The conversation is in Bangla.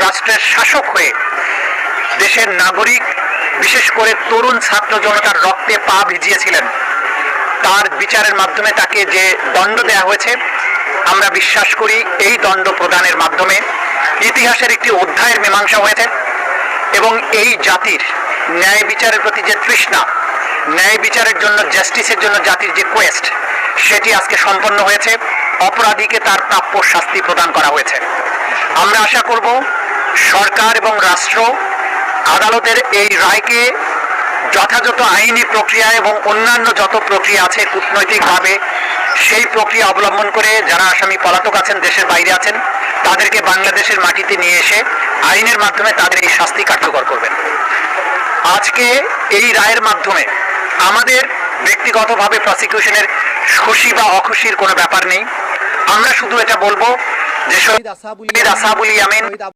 রাষ্ট্রের শাসক হয়ে দেশের নাগরিক, বিশেষ করে তরুণ ছাত্র জনতার রক্তে পা ভিজিয়েছিলেন, তার বিচারের মাধ্যমে তাকে যে দণ্ড দেওয়া হয়েছে, আমরা বিশ্বাস করি এই দণ্ড প্রদানের মাধ্যমে ইতিহাসের একটি অধ্যায়ের মীমাংসা হয়েছে এবং এই জাতির ন্যায় বিচারের প্রতি যে তৃষ্ণা, ন্যায় বিচারের জন্য, জাস্টিসের জন্য জাতির যে কোয়েস্ট, সেটি আজকে সম্পন্ন হয়েছে। অপরাধীকে তার প্রাপ্য শাস্তি প্রদান করা হয়েছে। আমরা আশা করব সরকার এবং রাষ্ট্র আদালতের এই রায়কে যথাযথ আইনি প্রক্রিয়া এবং অন্যান্য যত প্রক্রিয়া আছে কূটনৈতিকভাবে সেই প্রক্রিয়া অবলম্বন করে যারা আসামি পলাতক আছেন, দেশের বাইরে আছেন, তাদেরকে বাংলাদেশের মাটিতে নিয়ে এসে আইনের মাধ্যমে তাদের এই শাস্তি কার্যকর করবেন। আজকে এই রায়ের মাধ্যমে আমাদের ব্যক্তিগতভাবে প্রসিকিউশনের খুশি বা অখুশির কোনো ব্যাপার নেই। আমরা শুধু এটা বলবো যে শহীদ আসাবুল ইয়ামিন